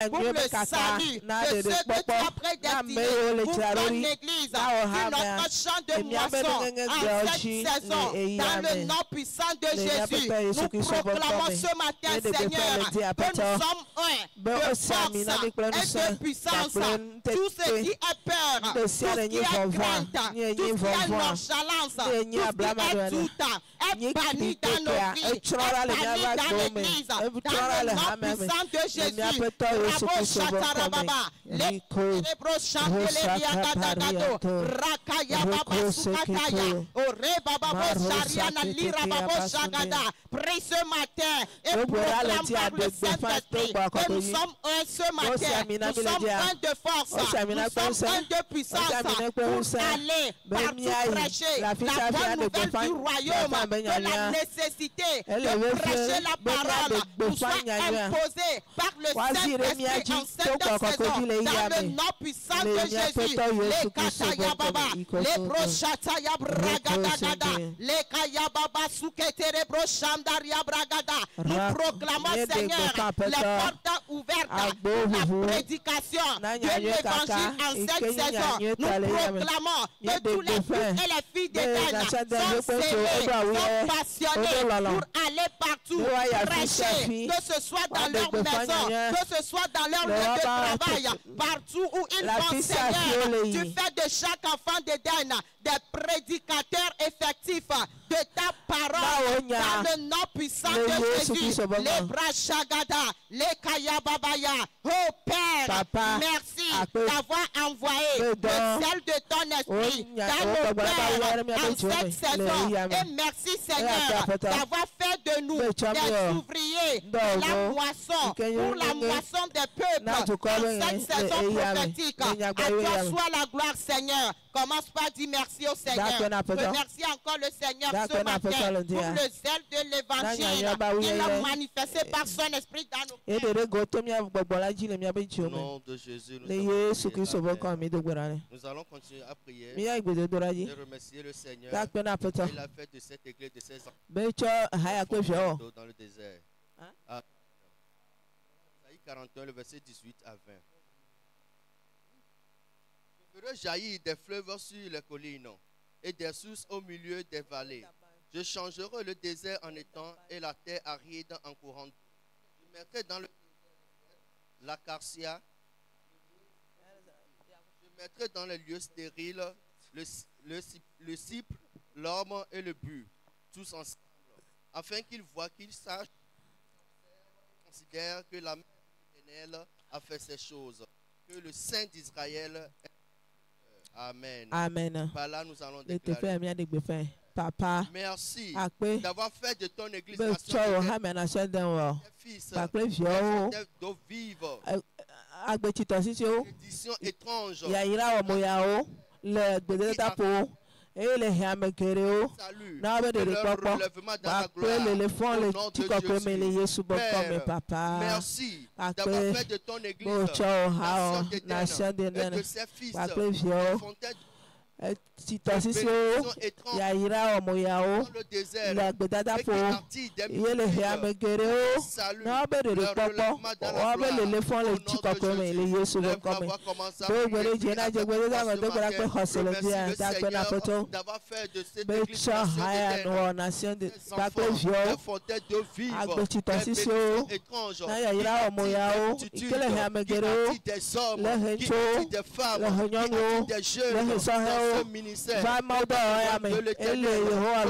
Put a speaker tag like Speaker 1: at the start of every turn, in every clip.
Speaker 1: pour le salut de ceux que tu as prédestinés pour ton église. Sur notre champ de moisson, en cette saison, dans le nom puissant de Jésus, nous proclamons ce matin, Seigneur, que nous sommes un de force et de puissance. Tout ce qui est peur, tout ce qui est crainte, tout ce qui est nonchalance, tout ce qui est doute, est banni dans nos vies, est banni dans l'église, dans le nom puissant de Jésus. Bravo, Chatarababa, les Rakaya Baba Sukataya, Ore Baba Shariana Lira Baba Shagada. Prie ce matin et proclame par le Saint-Esprit que nous sommes un ce matin. Nous sommes un de force, nous sommes un de puissance pour aller partout prêcher la bonne nouvelle du royaume, que la nécessité de prêcher la parole nous soit imposée par le Saint-Esprit en cette saison, dans le nom puissant de Jésus. Les Kataya Baba, les Brochataya Bragadagada, les Kaya Baba Suketere Brochandaria Bragada. Nous proclamons, Seigneur, les portes ouvertes pour la prédication de l'évangile en cette saison. Nous proclamons que tous les fils et les filles d'Éden sont scellés, sont passionnés pour aller partout prêcher, que ce soit dans leur maison, que ce soit dans leur lieu de travail, partout où ils vont, Seigneur. Tu fais de chaque enfant d'Éden des prédicateurs effectifs de ta parole dans le nom puissant de Jésus. Les bras Shagada, les Kaya Babaya. Oh Père, merci d'avoir envoyé le sel de ton esprit dans nos pères en cette saison. Et merci Seigneur d'avoir fait de nous des ouvriers de la moisson, pour la moisson des peuples en cette saison prophétique. À toi soit la gloire Seigneur. Commence par dire merci au Seigneur. Remercie encore le Seigneur ce matin pour le zèle de l'évangile. Il a manifesté par son esprit dans nos cœurs.
Speaker 2: Au nom de Jésus, nous allons continuer à prier et remercier le Seigneur. Il a fait de cette église de 16 ans dans le désert. Isaïe 41, le verset 18 à 20. Je ferai jaillir des fleuves sur les collines et des sources au milieu des vallées. Je changerai le désert en étang et la terre aride en courant. Je mettrai dans le l'acacia. Je mettrai dans les lieux stériles le cypre, l'orme et le buis, tous ensemble, afin qu'ils voient, qu'ils sachent, considèrent que la main éternelle a fait ces choses, que le Saint d'Israël est. Amen.
Speaker 1: Amen.
Speaker 2: Par là, nous allons déclarer.
Speaker 1: Papa,
Speaker 2: merci d'avoir fait de ton église fils d'eau vive, édition étrange,
Speaker 1: et les Hamekereo, Papa.
Speaker 2: Merci d'avoir fait de ton église nation d'Éden et de ses fils
Speaker 1: Situation yaira omoyao la bedada po yele hamegereo na bere popo o bele le fon le chiko kome le yesu le kome do gbere jena je gbere da do gbere pe hosele dia da pe na poto be cha haya no nation de ba pe vio agbetitosisio na yaira omoyao ikele hamegereo le hencho le honyonyo le hesaho
Speaker 2: ministère
Speaker 1: va maudo ame ele Yehowa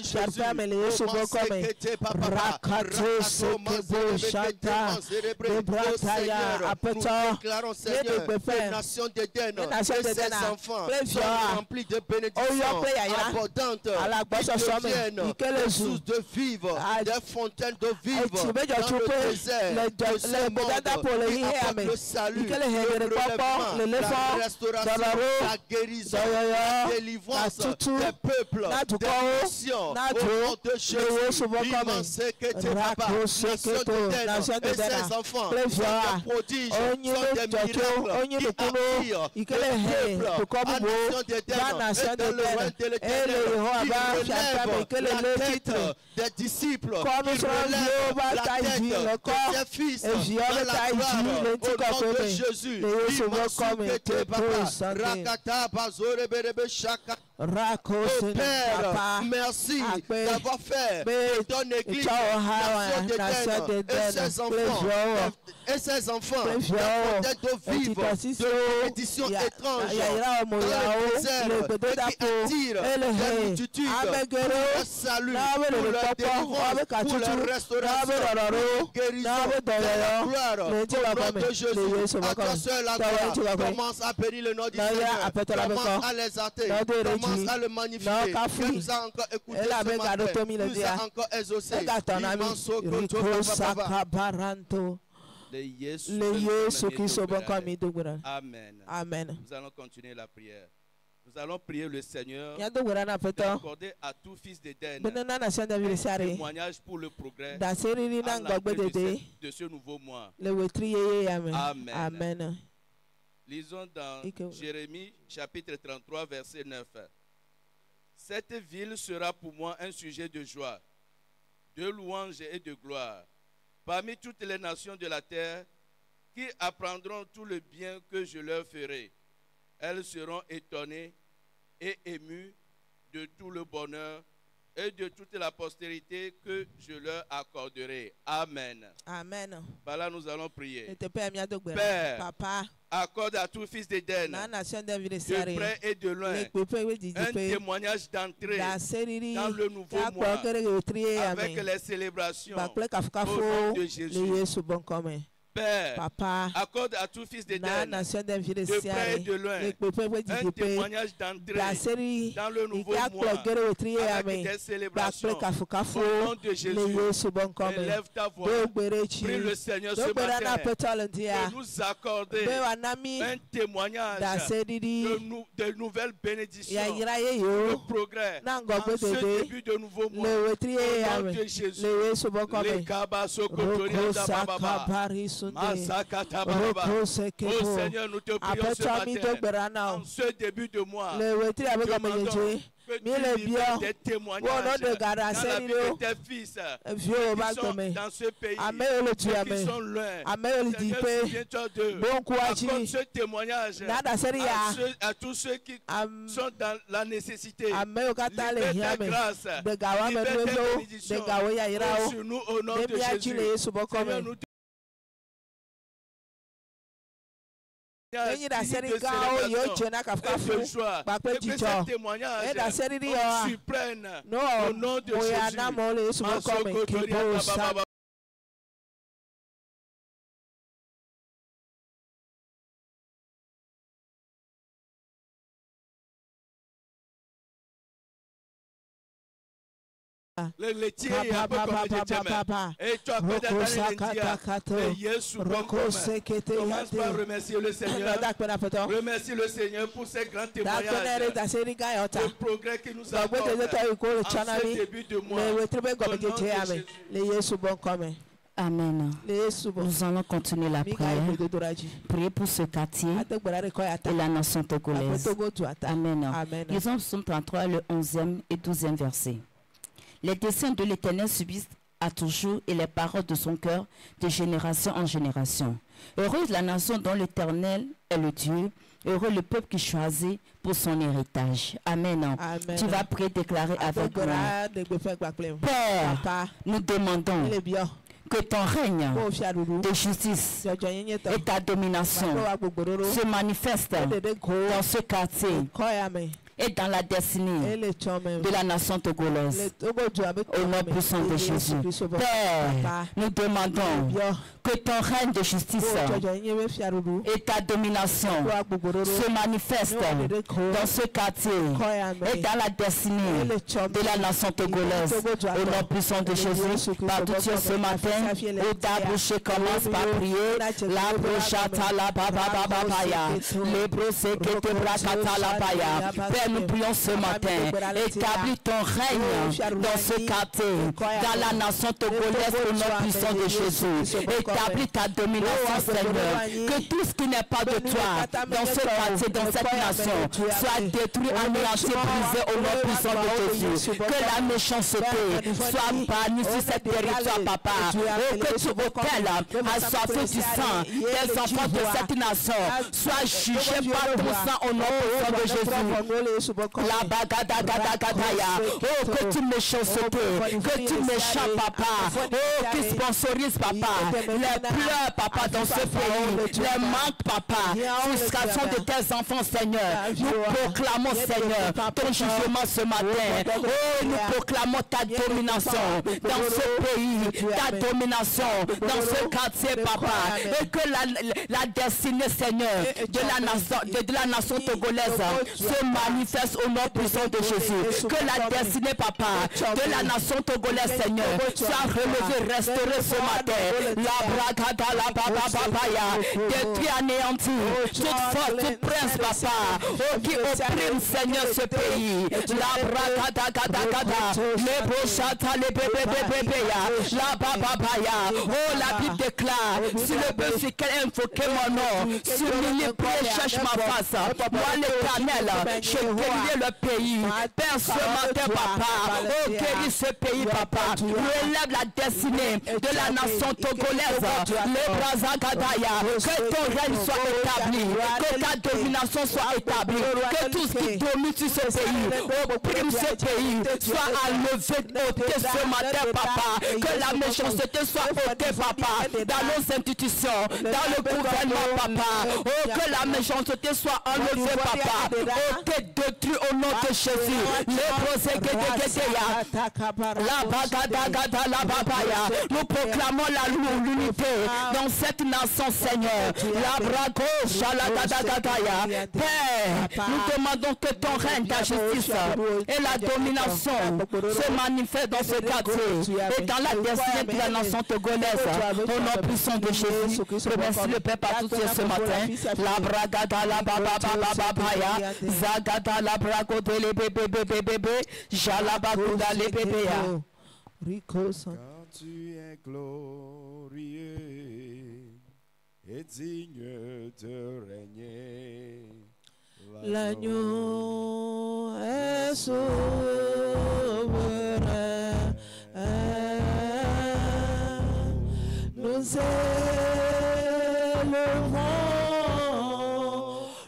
Speaker 1: sharpa mele yesu bokome rakato sebo shanta debrataya apeta
Speaker 2: les nations d'Éden et ses enfants sont remplis de bénédictions abondantes qui deviennent des sources de vivre, des fontaines de vivre dans le désert de ce monde qui apporte le salut, le relèvement, la restauration, la guérison, la délivrance des peuples, des nations, au nom de Jésus. Nation d'Éden et ses enfants sont des prodiges, sont des miracles qui attirent le peuple à Nation d'Éden et dans le royaume de l'Éternel qui relève la tête des disciples qui relèvent la tête de tes fils dans la gloire au nom de Jésus. Oh Père, merci d'avoir fait de ton église nation d'Éden et ses enfants des fontaines d'eau vive, de bénédiction étrange dans le désert qui attire les multitudes pour leur salut, pour leur délivrance, pour leur restauration, pour leur guérison, de la gloire au nom de Jésus. À toi seul la gloire. Commence à bénir le nom du Seigneur. Commence à l'exalter. Commence à le magnifier. Que nous a encore écouté ce matin. Nous a encore exaucé.
Speaker 3: Amen. Nous allons continuer la prière. Nous allons prier le Seigneur d'accorder à tout fils d'Éden un témoignage pour le progrès à l'entrée de ce nouveau mois. Amen. Lisons dans Jérémie chapitre 33 verset 9. Cette ville sera pour moi un sujet de joie, de louange et de gloire parmi toutes les nations de la terre qui apprendront tout le bien que je leur ferai. Elles seront étonnées et émues de tout le bonheur et de toute la postérité que je leur accorderai. Amen.
Speaker 1: Amen.
Speaker 3: Par là, nous allons prier. Père, Papa, accorde à tout fils d'Éden, de près et de loin, un témoignage d'entrée dans le nouveau mois avec les célébrations au nom de Jésus. Père, Papa, accorde à tout fils d'Éden, de près et de loin, un témoignage d'entrée dans le nouveau mois avec des célébrations au nom de Jésus. Élève ta voix, prie le Seigneur ce matin de nous accorder un témoignage de nouvelles bénédictions, de progrès en ce début de nouveau mois au nom de Jésus. Les Oh Seigneur, nous te prions ce matin, en ce début de mois, demandons que tu libères des témoignages dans la vie de tes fils qui sont dans ce pays et qui sont loin. Seigneur, souviens-toi d'eux. Accorde ce témoignage à tous ceux qui sont dans la nécessité. Libère ta grâce, libère tes bénédictions sur nous au nom de Jésus. Seigneur, nous au nom de Jésus. Le laitier est un peu comme le Tchétchène. Et tu as peut-être le Yesu. Commence par remercier le Seigneur. Remercie le Seigneur pour ces grands témoignages. Le progrès qu'il nous apporte en ce début de mois. Au nom de Jésus.
Speaker 4: Amen. Nous allons continuer la prière. Priez pour ce quartier et la nation togolaise. Amen. Lisons Psaume 33, le 11e et 12e verset. Les desseins de l'Éternel subsistent à toujours et les paroles de son cœur de génération en génération. Heureuse la nation dont l'Éternel est le Dieu. Heureux le peuple qui choisit pour son héritage. Amen. Amen. Tu vas prier, déclarer avec moi. Père, nous demandons que ton règne de justice et ta domination se manifestent dans ce quartier et dans la destinée de la nation togolaise. Au nom puissant de Jésus. Père, nous demandons que ton règne de justice et ta domination se manifestent dans ce quartier et dans la destinée de la nation togolaise. Au nom puissant de Jésus, partout ce matin, où ta bouche commence par prier, la brochata la baba baba paya, les brosses que te bracata la paya. Père, nous prions ce matin. Établis ton règne dans ce quartier, dans la nation togolaise au nom puissant de Jésus. Établis ta domination, Seigneur. Que tout ce qui n'est pas de toi dans ce quartier, dans cette nation, soit détruit, anéanti, brisé au nom puissant de Jésus. Que la méchanceté soit bannie sur cette territoire, papa. Et que tout auquel assoiffé du sang des enfants de cette nation soit jugé par ton sang au nom puissant de Jésus. La bagadagadaya. Oh, que tu méchanceté, que tu méchant, papa. Oh, qui sponsorise, papa. Les pleurs, papa, dans ce pays. Les manques, papa. Frustration de tes enfants, Seigneur. Nous proclamons, Seigneur, ton jugement ce matin. Oh, nous proclamons ta domination dans ce pays, ta domination dans ce quartier, papa. Et que la destinée, Seigneur, de la nation togolaise se manifeste au nom puissant de Jésus. Que la destinée, papa, de la nation togolaise, Seigneur, soit relevée, restaurée ce matin. La bragada, la bababaya, détruit, anéanti, toute force, toute prince, papa, oh, qui opprime, Seigneur, ce pays. La bragada, gada, gada, les brochata, les bébés, la bababaya. Oh, la Bible déclare, si le peuple sur lequel invoquer mon nom, s'humilie, prie, cherche ma face. Moi, l'Éternel, je guérirai le pays. Père, ce matin, papa, oh, guéris ce pays, papa. Relève la destinée de la nation togolaise. Les Brazagadaya, que ton règne soit établi, que ta domination soit établie, que tout ce qui domine sur ce pays, opprime ce pays, soit enlevé, ôté ce matin, papa. Que la méchanceté soit ôtée, papa, dans nos institutions, dans le gouvernement, papa. Oh, que la méchanceté soit enlevée, papa. Ôtée, détruite au nom de Jésus. Les broséguédéguédéya, la bagadagada, la babaya. Nous proclamons l'unité dans cette nation, Seigneur. La brago, shalagadagaya. Père, nous demandons que ton règne, ta justice et la domination se manifestent dans ce quartier et dans la destinée de la nation togolaise. Au nom puissant de Jésus, remercie le Père par tout ce matin. La bragada, la bababababaya, zagada, la brago de les bébés, jalabaguda, les bébés.
Speaker 5: Quand tu es glorieux et digne de régner,
Speaker 1: l'agneau est souverain. Nous élevons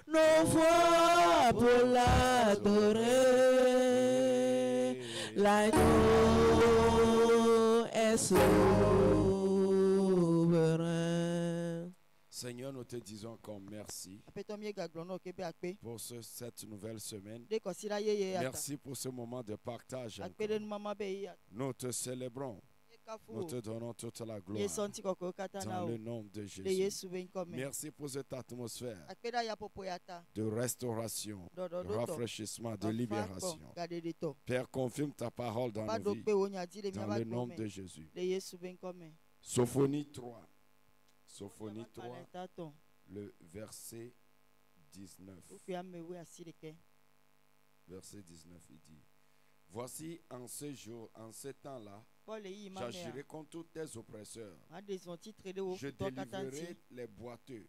Speaker 1: nos voix pour l'adorer. L'agneau est souverain.
Speaker 5: Seigneur, nous te disons encore merci pour cette nouvelle semaine. Merci pour ce moment de partage. Nous te célébrons. Nous te donnons toute la gloire dans le nom de Jésus. Merci pour cette atmosphère de restauration, de rafraîchissement, de libération. Père, confirme ta parole dans nos vies dans le nom de Jésus. Sophonie 3. Sophonie 3, le verset 19. Verset 19, il dit: voici en ce jour, en ce temps-là, j'agirai contre tous tes oppresseurs. Je délivrerai les boiteux.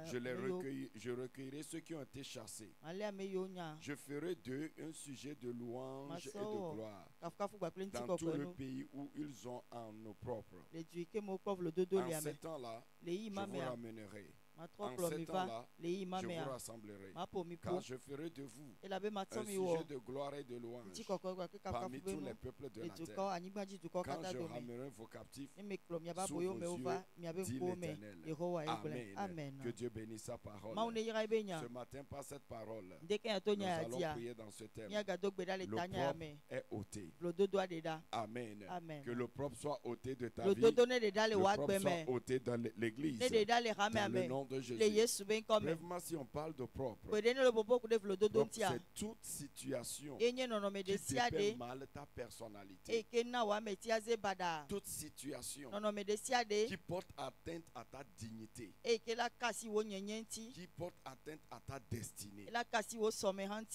Speaker 5: Je recueillerai ceux qui ont été chassés. Je ferai d'eux un sujet de louange et de gloire dans tout le pays où ils ont en eau propre. En ce temps-là, je vous ramènerai. En ce temps-là, je vous rassemblerai, car je ferai de vous un sujet de gloire et de louange parmi tous les peuples de la terre. Quand je ramènerai vos captifs sous vos yeux, dit l'Éternel. Amen. Que Dieu bénisse sa parole. Ce matin, par cette parole, nous allons prier dans ce thème. Le propre est ôté. Amen. Que le propre soit ôté de ta vie. Le propre soit ôté dans l'église. Dans le nom de Jésus. Brèvement, si on parle de propre, c'est toute situation qui dépend mal ta personnalité. Toute situation qui porte atteinte à ta dignité, qui porte atteinte à ta destinée.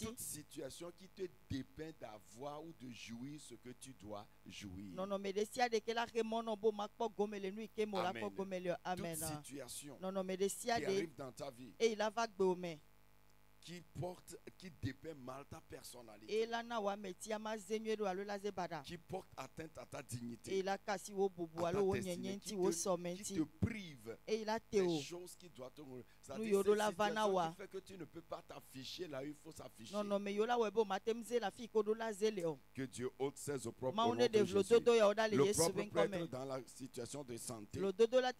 Speaker 5: Toute situation qui te dépend d'avoir ou de jouir ce que tu dois jouir. Amen. Toute situation qui arrive dans ta vie, qui dépend mal ta personnalité, qui porte atteinte à ta dignité, à ta destinée, qui te prive des choses qui doivent te... C'est-à-dire cette situation qui fait que tu ne peux pas t'afficher là où il faut s'afficher. Que Dieu ôte ses opprobles au nom de Jésus. L'opprobre peut être dans la situation de santé, peut être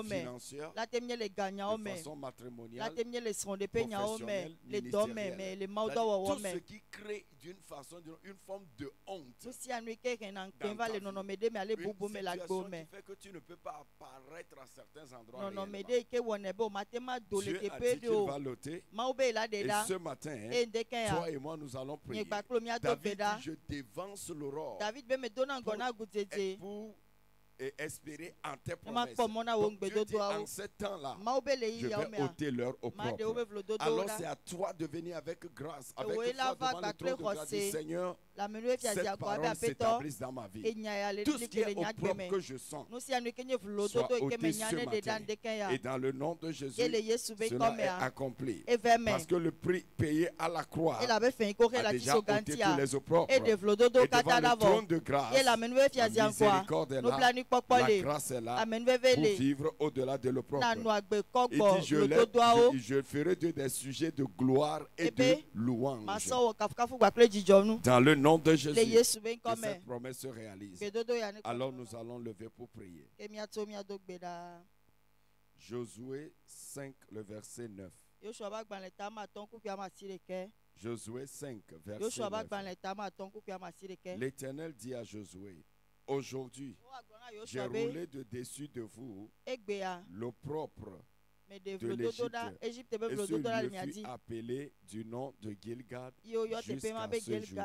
Speaker 5: financière, de façon matrimoniale, professionnelle, ministérielle. Tout ce qui crée d'une façon, une forme de honte dans ta vie. Une situation qui fait que tu ne peux pas apparaître à certains endroits réellement. Dieu a dit qu'il va l'ôter. Et ce matin, toi et moi, nous allons prier. David dit, je dévance l'aurore pour espérer en tes promesses. Donc Dieu dit, en ce temps-là, je vais ôter leur opprobre. Alors c'est à toi de venir avec grâce, avec foi devant le trône de grâce. Dis, Seigneur, cette parole s'établisse dans ma vie. Tout ce qui est opprobre que je sens soit ôté ce matin. Et dans le nom de Jésus, cela est accompli. Parce que le prix payé à la croix a déjà ôté tous les opprobres. Et devant le trône de grâce, la miséricorde est là, la grâce est là pour vivre au-delà de l'opprobre. Il dit, je ferai des sujets de gloire et de louange. Dans le nom de Jésus, que cette promesse se réalise. Alors nous allons lever pour prier. Josué 5, le verset 9. Josué 5, verset 9. L'Éternel dit à Josué, aujourd'hui, j'ai roulé de dessus de vous l'opprobre de l'Égypte, et ce lieu fut appelé du nom de Gilgal jusqu'à ce jour.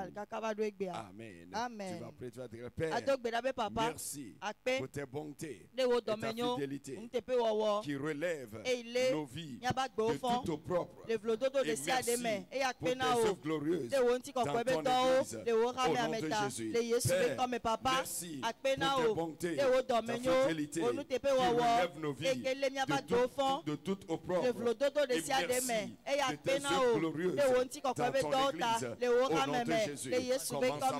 Speaker 5: Amen.
Speaker 1: Amen.
Speaker 5: Tu vas prier, tu vas dire, Père, merci pour tes bontés et ta fidélité qui relève nos vies de tout opprobre. Et merci pour tes œuvres glorieuses dans ton Église. Au nom de Jésus. Père, merci pour tes bontés, ta fidélité qui relève nos vies de toute opprobre. Et merci de tes œuvres glorieuses dans ton Église. Au nom de Jésus. Commence à prier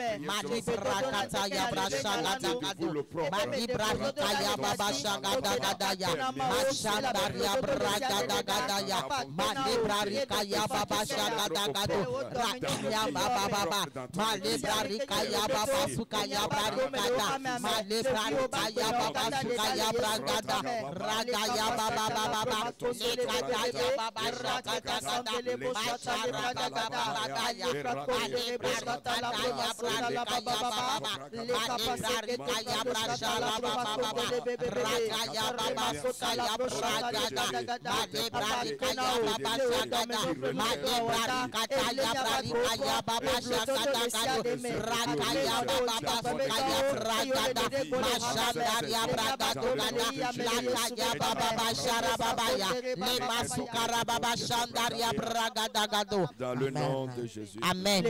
Speaker 5: dans le nom de Jésus.
Speaker 1: Amen.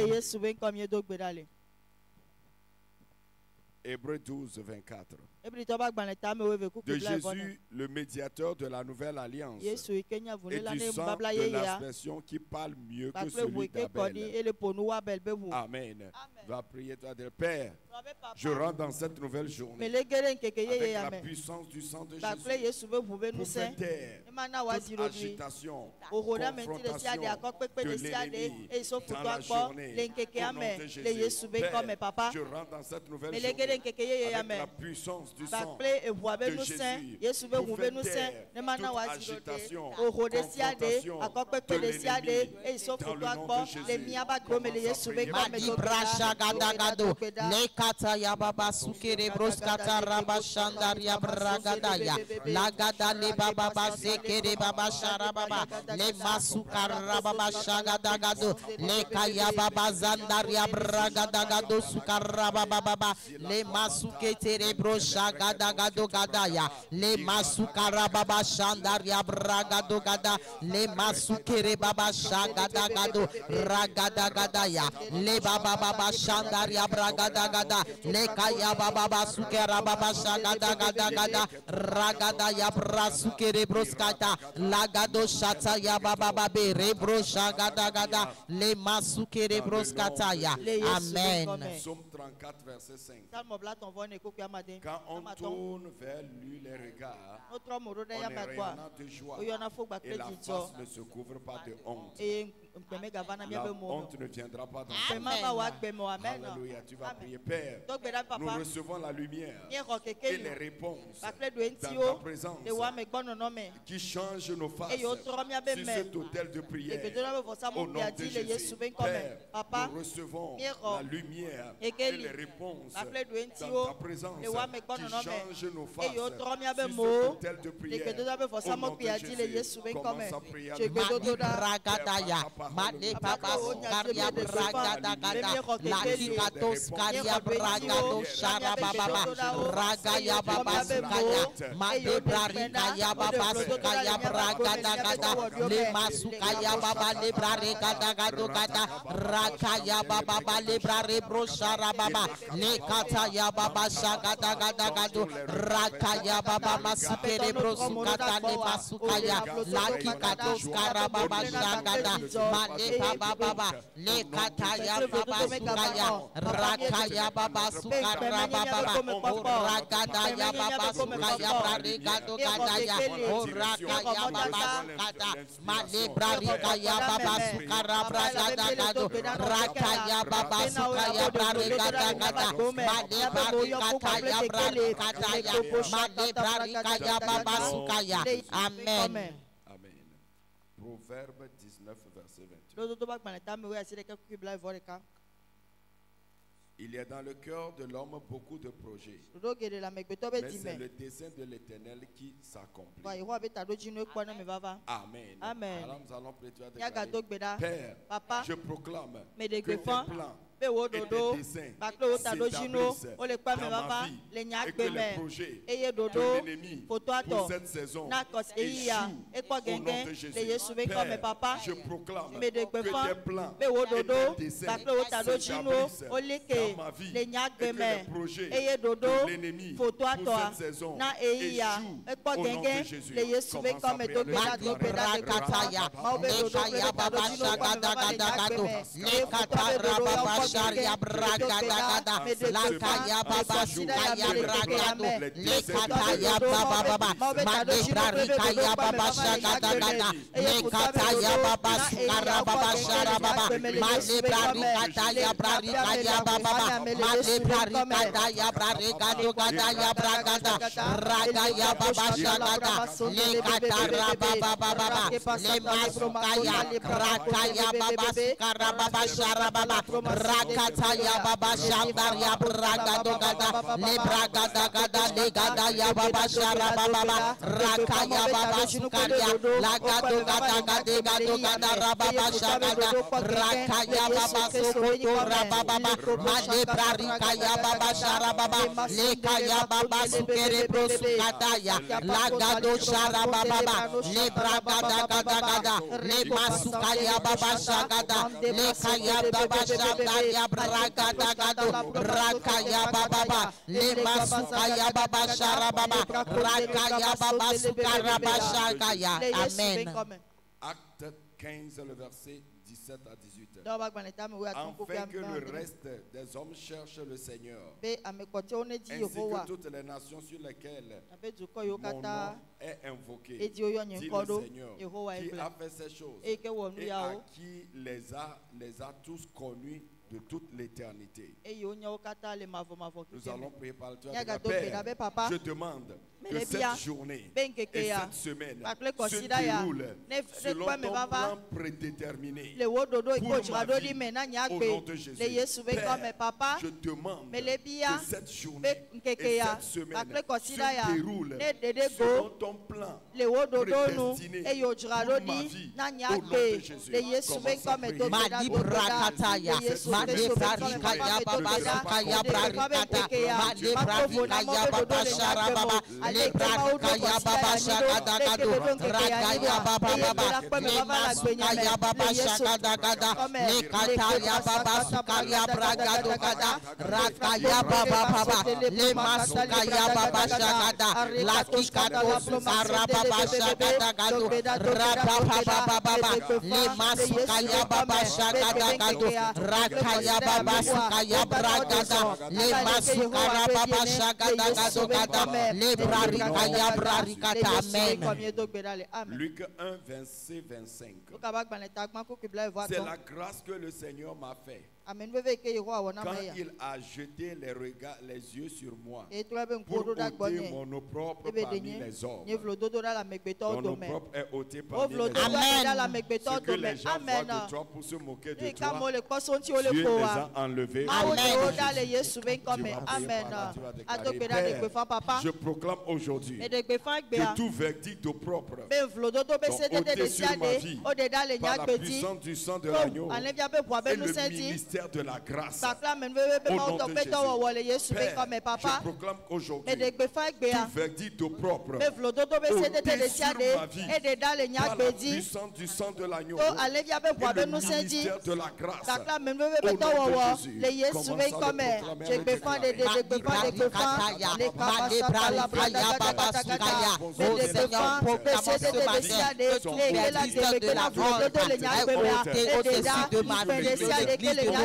Speaker 5: Hébreux 12, 24. De Jésus, le médiateur de la nouvelle alliance, et du sang de l'aspersion qui parle mieux que celui d'Abel. Amen. Va prier, toi, dire, Père, je rentre dans cette nouvelle journée avec la puissance du sang de Jésus pour faire taire toute agitation, confrontation de l'ennemi dans la journée. Au nom de Jésus, Père, je rentre dans cette nouvelle journée avec la puissance du sang de Jésus, pour faire taire toute agitation, confrontation de l'ennemi. Dans le nom de Jésus,
Speaker 1: le kaya baba zandaria braga dagado sukaraba baba le masuke terebro shaga dagado gadaya le masukara baba shandaria braga do gada le masukere baba shaga dagado ragada gadaya le baba baba shandaria braga dagada le kaya baba sukera baba shaga dagada gada ragada ya brasukere broskata lagado shata ya baba babe rebro shaga dagada le masukere broskataya. Amen.
Speaker 5: Psaume 34 verset 5. Quand on tourne vers lui les regards, on est rayonnant de joie et la face ne se couvre pas de honte. La honte ne viendra pas dans ta vie. Alléluia, tu vas prier. Père, nous recevons la lumière et les réponses dans ta présence qui change nos faces sur cet autel de prière. Au nom de Jésus, Père, nous recevons la lumière et les réponses dans ta présence qui change nos faces sur cet autel de prière. Au nom de Jésus, commence à prier.
Speaker 1: Mane baba sukaria braga dagada laki katos karia braga do shara baba raga ya baba sukaya mane brarika ya baba sukaya braga dagada le masukaya baba le brarika dagado gada raka ya baba le brare bro shara baba le kata ya baba shaga dagada gado raka ya baba masukere bro sukata le masukaya laki katos kara baba shaga Mane baba baba le kataya baba sukaya rakaya baba sukara baba ragada ya baba sukaya brarigado gadaya rakaya baba sukada mane brarika ya baba sukara bragada gado rakaya baba sukaya brarigada gada mane brarika ya brarigada ya mane brarika ya baba sukaya. Amen.
Speaker 5: Proverbe 19 verset 28. Il y a dans le cœur de l'homme beaucoup de projets, mais c'est le dessein de l'Éternel qui s'accomplit. Amen.
Speaker 1: Amen.
Speaker 5: Alors nous allons déclarer, Père, je proclame que tes plans et tes desseins s'établissent dans ma vie et que les projets de l'ennemi pour cette saison échouent au nom de Jésus. Père, je proclame que tes plans et tes desseins s'établissent dans ma vie et que les projets de l'ennemi pour cette saison échouent au nom de Jésus.
Speaker 1: Sharia braga dagada lakaya baba sukaya bragado lekataya baba baba madebrari kaya baba shagada gada lekataya baba sukara baba shara baba madebrari kataya brari kaya baba madebrari kataya brari gado gadaya bragada ragaya baba shagada lekatara baba baba lemasukaya rakaya baba sukara baba shara baba Rakata ya baba shandar ya braga do gada le braga da gada le gada ya baba shara baba raka ya baba sukaria la gado gada gade gado gada rababa shagada raka ya baba sokoto rababa made brarika ya baba shara baba le kaya baba sukere bro sukata ya la gado shara baba le braga da gada gada le masuka ya baba shagada le kaya baba ya braga dagado raka ya baba le masuka ya baba shara baba raka ya baba sukara bashaka ya. Amen.
Speaker 5: Acte 15 le verset 17 à 18. Afin que le reste des hommes cherche le Seigneur, ainsi que toutes les nations sur lesquelles mon nom est invoqué, dit le Seigneur, qui a fait ces choses et à qui les a tous connus de toute l'éternité. Nous allons prier par le Père. Je demande que cette journée et cette semaine se déroulent selon ton plan prédéterminé pour ma vie. Au nom de Jésus. Père, je demande que cette journée et cette semaine se déroulent selon ton plan prédestiné pour ma vie. Au nom de Jésus. Luc 1, verset 25. C'est la grâce que le Seigneur m'a fait quand il a jeté les yeux sur moi pour ôter mon opprobre parmi les hommes. Mon opprobre est ôté parmi les hommes. Ce que les gens voient de toi pour se moquer de toi, Dieu les a enlevés. Je proclame aujourd'hui que tout verdict d'opprobre ôté sur ma vie par la puissance du sang de l'agneau et le ministère de la grâce. Au nom de Jésus. Père, je proclame aujourd'hui tout verdict d'opprobre ôté sur ma vie par la puissance du sang de l'agneau et le ministère de la grâce. Au nom de Jésus.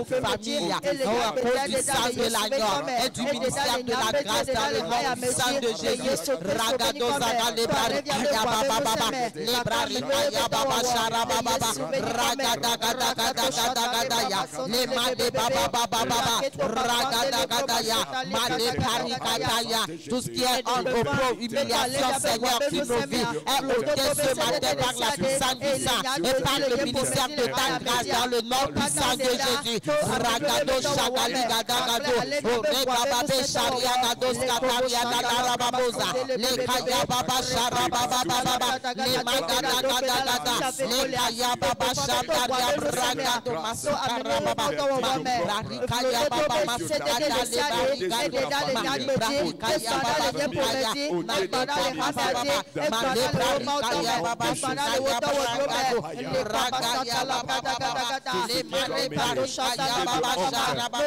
Speaker 1: Famille, à cause du sang de l'agneau et du ministère de la grâce dans le nom puissant de Jésus. Ragado Zagale Barikaya Baba, Lebrarikaya Baba Shara Baba, Ragada Gada Gada Gada Gadaya, Lemade Baba Baba, Ragada Gadaya, Made Parikaya. Tout ce qui est en repos, humiliation, Seigneur, sur nos vies, est ôté ce matin par la puissance du sang et par le ministère de ta grâce dans le nom puissant de Jésus. Ragado Shagali Gadagado, Omega Babe Sharia Gados Kataria Gadarababoza, Le Kaya Baba Shara Baba Baba, Le Magada Gadagada, Le Kaya Baba Shataria Bragado Masukara Baba, Rikaya Baba Masukada Le Barigado, Kaya Baba Kaya, Male Kaya Baba Shukaya Bragado, Le Ragaya Baba Baba, Le Male Barikaya Baba Shara Baba,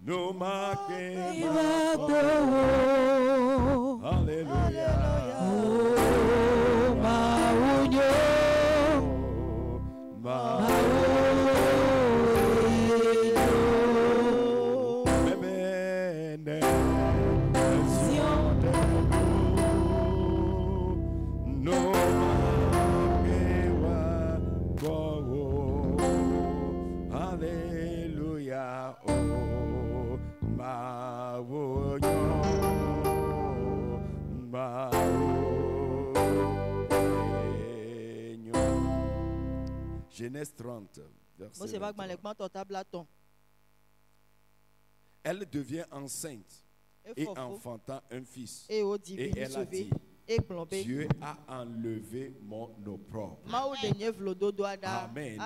Speaker 5: Nous marquons Alléluia. Genèse 30, verset 23. Elle devient enceinte et enfanta un fils. Et elle a dit, Dieu a enlevé mon opprobre. Amen.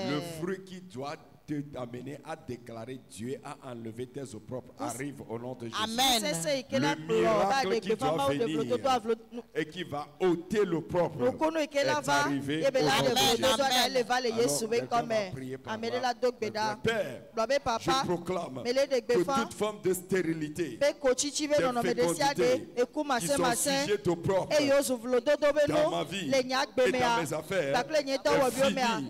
Speaker 5: Le fruit qui doit t'amener à déclarer Dieu a enlevé tes opprobles arrive au nom de Jésus.
Speaker 1: Amen.
Speaker 5: Le miracle qui doit venir et qui va ôter l'opprobre est arrivé au nom de Jésus. Père, je proclame que toute forme de stérilité, d'infécondité qui sont sujets d'opprobre dans ma vie et dans mes affaires est fini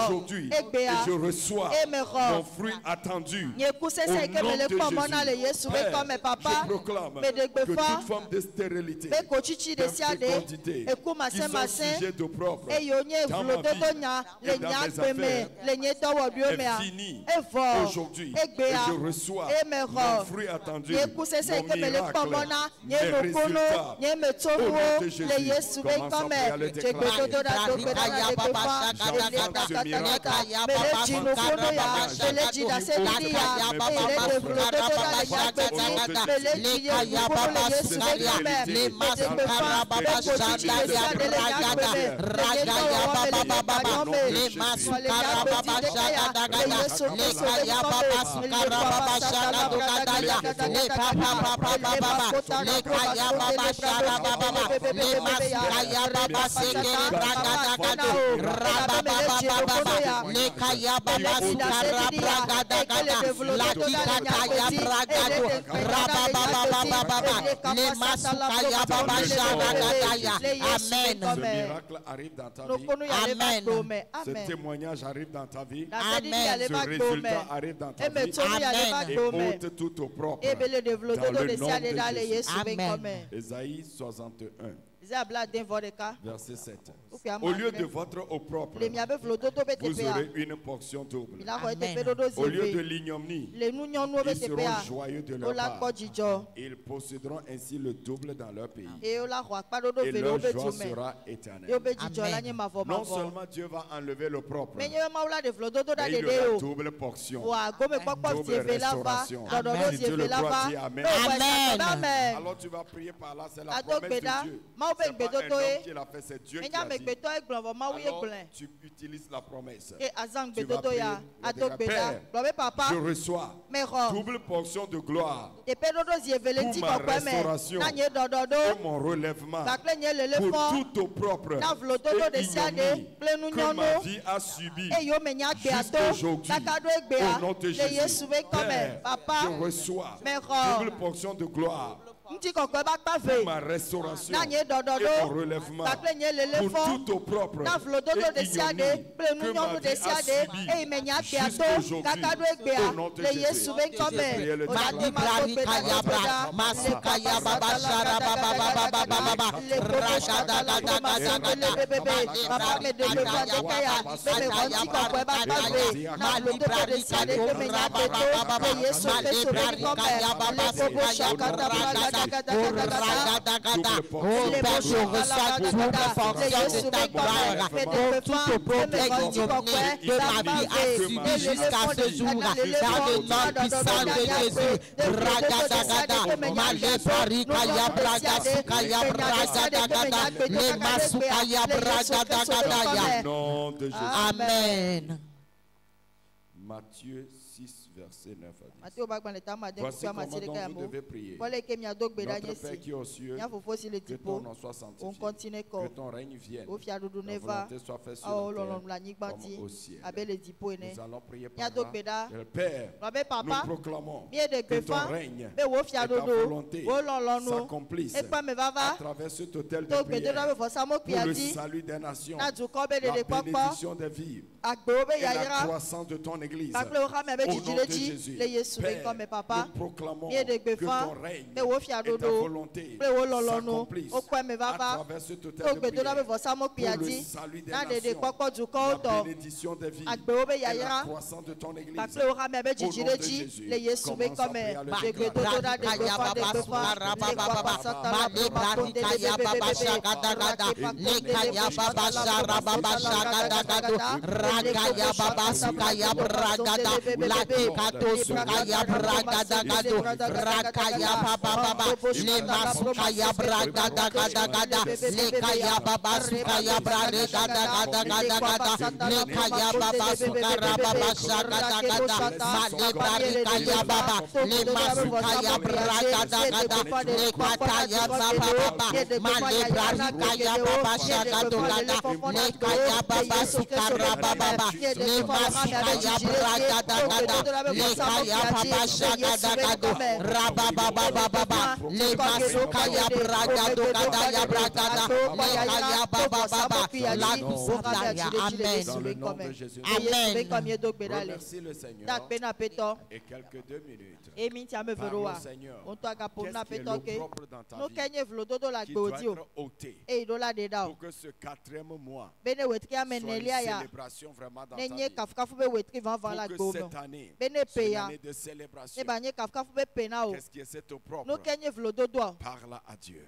Speaker 5: aujourd'hui et je reçois mon fruit attendu au nom de Jésus. Père, je proclame que toute forme de stérilité, d'infécondité qui sont sujets d'opprobre dans ma vie et dans mes affaires est fini aujourd'hui et je reçois mon fruit attendu, mon miracle, mes résultats au nom de Jésus. Commence à prier le déclarer. Ce miracle arrive dans ta vie.
Speaker 1: Amen.
Speaker 5: Ce témoignage arrive dans ta vie.
Speaker 1: Amen.
Speaker 5: Ce résultat arrive dans ta vie.
Speaker 1: Amen.
Speaker 5: Et ôte tout opprobre dans le nom de Jésus.
Speaker 1: Amen.
Speaker 5: Ésaïe 61. Verset 7. Au lieu de votre opprobre, vous aurez une portion double. Au lieu de l'ignominie, ils seront joyeux de leur part. Ils posséderont ainsi le double dans leur pays. Et leur joie sera éternelle. Non seulement Dieu va enlever l'opprobre, mais il y aura double portion, double restauration. Si tu le crois, dis Amen.
Speaker 1: Amen.
Speaker 5: Alors tu vas prier par là, c'est la promesse de Dieu. C'est pas un homme qui l'a fait, c'est Dieu qui l'a dit. Alors tu utilises la promesse. Tu vas prier, Père, je reçois double portion de gloire pour ma restauration et mon relèvement, pour tout opprobre et ignominie que ma vie a subi jusqu'aujourd'hui. Au nom de Jésus, Père, je reçois double portion de gloire pour ma restauration et mon relèvement, pour tout opprobre et ignominie que ma vie a subi jusqu'aujourd'hui. Au nom de Jésus, priez le
Speaker 1: jusqu'à ce jour, dans le nom puissant de Jésus. Amen.
Speaker 5: Matthieu 6, verset 9 à 10. Voici comment donc vous devez prier. Notre Père qui est aux cieux, que ton nom soit sanctifié, que ton règne vienne, que ta volonté soit faite sur la terre comme au ciel. Nous allons prier par là. Père, nous proclamons que ton règne et ta volonté s'accomplissent à travers cet autel de prière pour le salut des nations, la bénédiction des vies et la croissance de ton Église. Au nom de Jésus, Père, nous proclamons que ton règne et ta volonté s'accomplissent à travers cet autel de prière pour le salut des nations, la bénédiction des vies et la croissance de ton Église. Au nom de Jésus, commence à prier le
Speaker 1: Rakaya baba sukaya bragada. Latikato sukaya bragada gado. Rakaya baba baba. Lema sukaya bragada gada gada. Lekaya baba sukaya bragada gada gada gada. Lekaya baba sukara baba shagada gada. Male bragaya baba. Lema sukaya bragada gada. Lekaya baba baba. Male bragaya baba shagada gada. Lekaya baba sukara baba. Lema sukaya bragada gada. Lekaya baba shagada gada. Raba baba baba. Lema sukaya bragada gada ya bragada. Lekaya baba baba. La kusukaya. Amen. Amen.
Speaker 5: Remercie le Seigneur. Et quelques 2 minutes. Parle au Seigneur. Qu'est-ce qui est le propre dans ta vie qui doit être ôté pour que ce 4e mois soit une célébration vraiment dans ta vie. Pour que cette année soit une année de célébration. Qu'est-ce qui est cet propre? Parle à Dieu.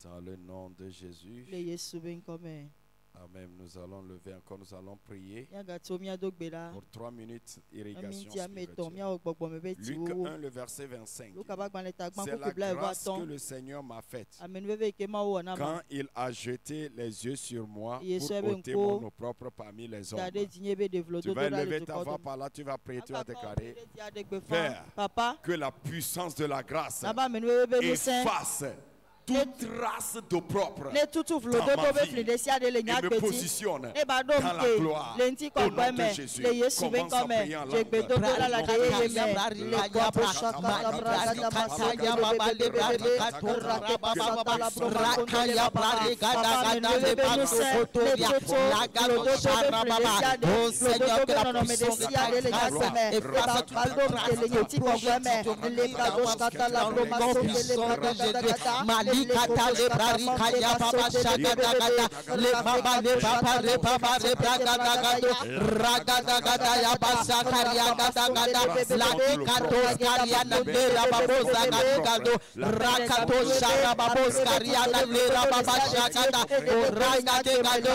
Speaker 5: Dans le nom de Jésus. Amen. Nous allons lever encore, nous allons prier pour 3 minutes irrigation spirituelle. Luc 1, le verset 25. C'est la grâce que le Seigneur m'a faite quand il a jeté les yeux sur moi pour ôter mon opprobre parmi les hommes. Tu vas élever ta voix par là, tu vas prier, tu vas déclarer: Père, que la puissance de la grâce efface toute trace d'opprobre dans ma vie et me positionne dans la gloire. Au nom de Jésus, commence à prier en langue.
Speaker 1: Malikata le barika ya baba shagada le baba le baba le baba le bragada ragada gada ya basa karia gada la dikato karia na lera babosa gado rakato shara babos karia na lera baba shagada ragade gado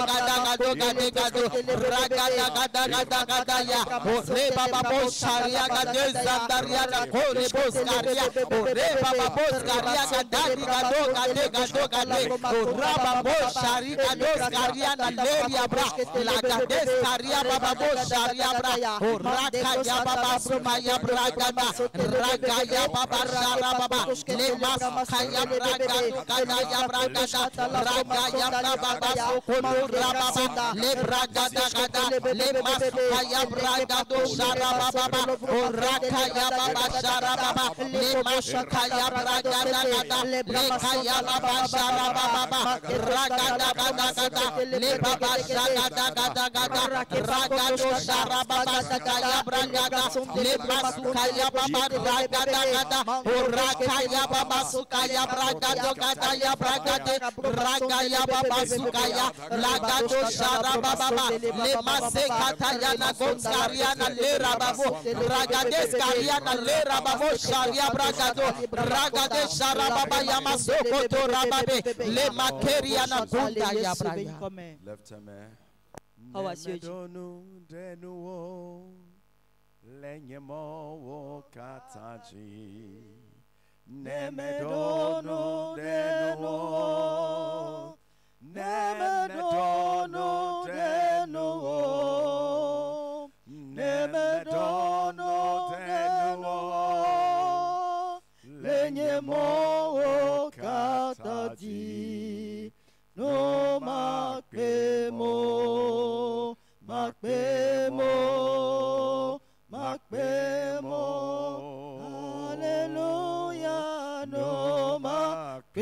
Speaker 1: ragada gada ya re baba bos sharia gade zandaria na kore bos karia re baba bos karia gada Raba Boshari Kados Kariana Leria Bra La Gades Karia Baba Bosharia Bra Raka Ya Baba Sumaya Bragana Raka Ya Baba Shara Baba Lemas Kaya Braga Kana Ya Bragana Raka Ya Baba Sukulu Rababa Le Bragada Gada Lemas Kaya Braga Do Shara Baba Raka Ya Baba Shara Baba Lemas Kaya Braga Gada Lekaya Baba Shara Baba Ragada Gada Le Baba Shagada Gada Ragado Shara Baba Kaya Bragada Le Basukaya Baba Ragada Gada Rakaya Baba Sukaya Bragado Gada Ya Bragade Ragaya Baba Sukaya Lagado Shara Baba Le Masekata Yana Gonskariana Le Rababo Ragades Kariana Le Rababo Sharia Bragado Ragade Shara Baba Yamasoko to Rababe Le Makeriana Bunda Ya Braya.
Speaker 5: Lève ta main. Lenyemo kataji nemedono denuo nemedono denuo nemedono denuo lenyemo kataji no makpemo Hallelujah, no makpemo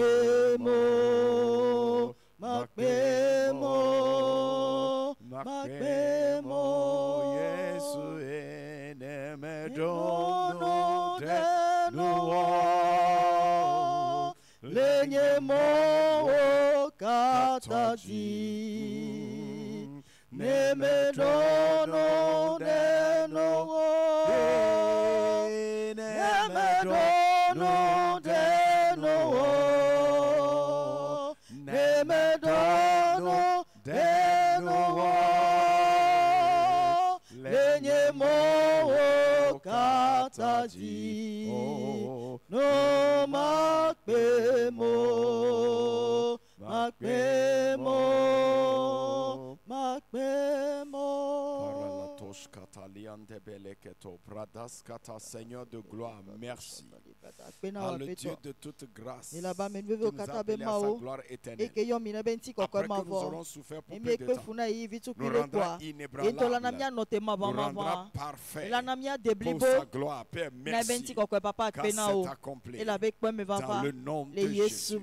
Speaker 5: Yesu enemedono denuo lenyemo kataji nemedono denuo nemedono denuo nemedono denuo lenyemo kataji no makpemo Seigneur de gloire, merci. Le Dieu de toute grâce, qui nous a appelé à sa gloire éternelle. Après que nous aurons souffert pour peu de temps, nous rendra inébranlable, nous rendra parfait pour sa gloire. Père, merci, car c'est accompli dans le nom de Jésus.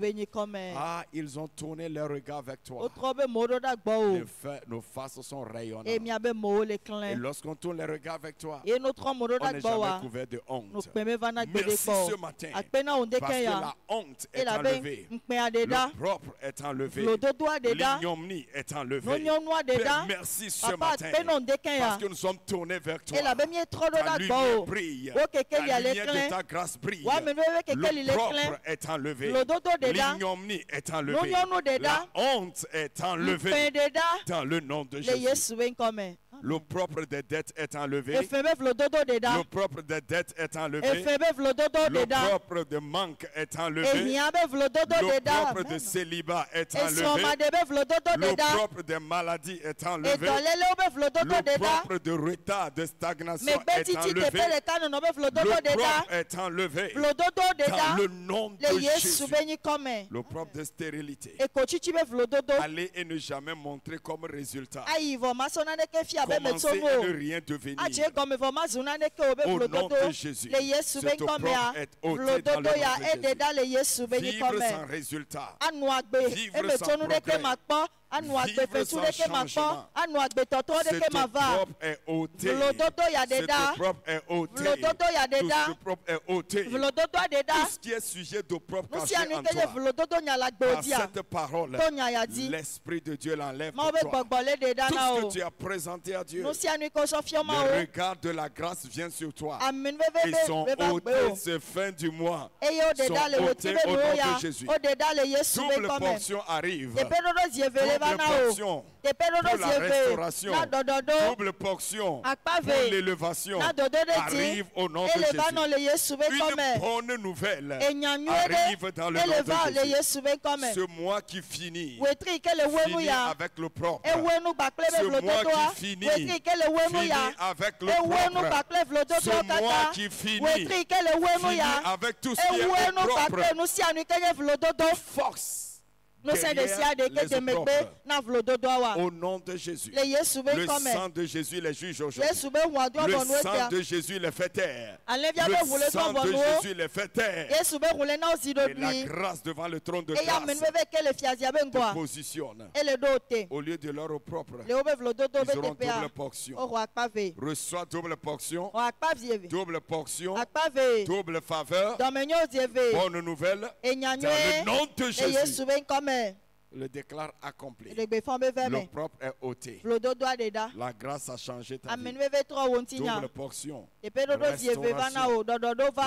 Speaker 5: Ah, ils ont tourné leur regard vers toi. Nos faces sont rayonnantes. Et lorsqu'on tourne les regards vers toi, on n'est jamais couvert de honte. Merci ce matin, parce que la honte est enlevée, le propre est enlevé, l'ignominie est enlevée. Père, merci ce matin, parce que nous sommes tournés vers toi. Ta lumière brille, la lumière de ta grâce brille. Le propre est enlevé, l'ignominie est enlevée, la honte est enlevée dans le nom de Jésus. Le propre des dettes est enlevé. Le propre des dettes est enlevé. Le propre de manque est enlevé. Le propre de célibat est enlevé. Le propre de maladie est enlevé. Le propre de retard, de stagnation est enlevé. Le propre est enlevé. Dans le nom de Jésus. Le propre de stérilité. Allez et ne jamais montrer comme résultat. Commencez et ne rien devenir. Au nom de Jésus. Ce propre est ôté dans le nom de Jésus. Vivre sans résultat. Vivre sans progrès. Vivre sans changement. Ce propre est ôté. Ce propre est ôté. Ce propre est ôté. Tout ce qui est sujet de propre caché en toi. Par cette parole, l'Esprit de Dieu l'enlève de toi. Tout ce que tu as présenté à Dieu, le regard de la grâce vient sur toi. Ils sont ôtés ce fin du mois. Ils sont ôtés au nom de Jésus. Double portion arrive. Double portion pour la restauration. Double portion pour l'élévation arrive au nom de Jésus. Une bonne nouvelle arrive dans le nom de Jésus. Ce mois qui finit avec le propre. Ce mois qui finit avec le propre. Ce mois qui finit avec tout ce qui est propre. Force. Au nom de Jésus. Le sang de Jésus les juge aujourd'hui. Le sang de Jésus les fait taire. Le sang de Jésus les fait taire. Et la grâce devant le trône de grâce te positionne. Au lieu de leur propre, ils auront double portion. Reçois double portion. Double portion. Double faveur. Bonne nouvelle. Dans le nom de Jésus. Le déclare accompli. Le propre est ôté. La grâce a changé ta vie. Double portion. Restauration.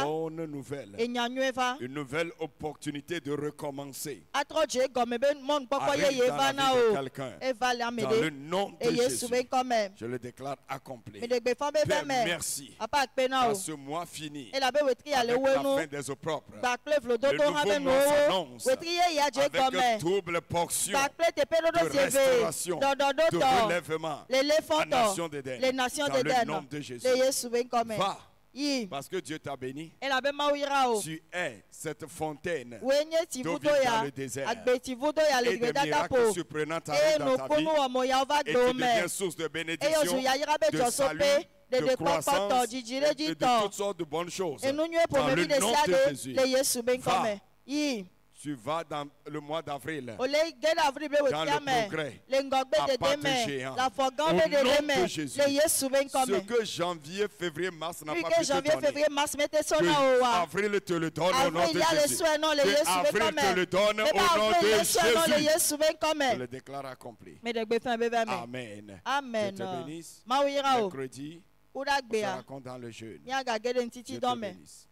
Speaker 5: Bonne nouvelle. Une nouvelle opportunité de recommencer. Arrive dans la vie de quelqu'un. Dans le nom de Jésus. Je le déclare accompli. Père, merci. À ce mois fini. Avec la fin des eaux propres. Le nouveau mois s'annonce. Avec double portion de restauration, de relèvement les nations d'Éden, dans le nom de Jésus. Va, parce que Dieu t'a béni. Tu es cette fontaine d'eau vive dans le désert. Et des miracles surprenants arrivent dans ta vie. Et tu deviens source de bénédiction, de salut, de croissance et de toutes sortes de bonnes choses. Dans le nom de Jésus. Va. Tu vas dans le mois d'avril, dans le progrès, à pas de géant. Au nom de Jésus, ce que janvier, février, mars n'a pas pu te donner, avril te le donne au nom de Jésus. Avril te le donne au nom de Jésus. Je le déclare accompli. Amen.
Speaker 1: Amen.
Speaker 5: Je te bénisse. Mercredi, on se raconte dans le jeûne. Dieu te bénisse.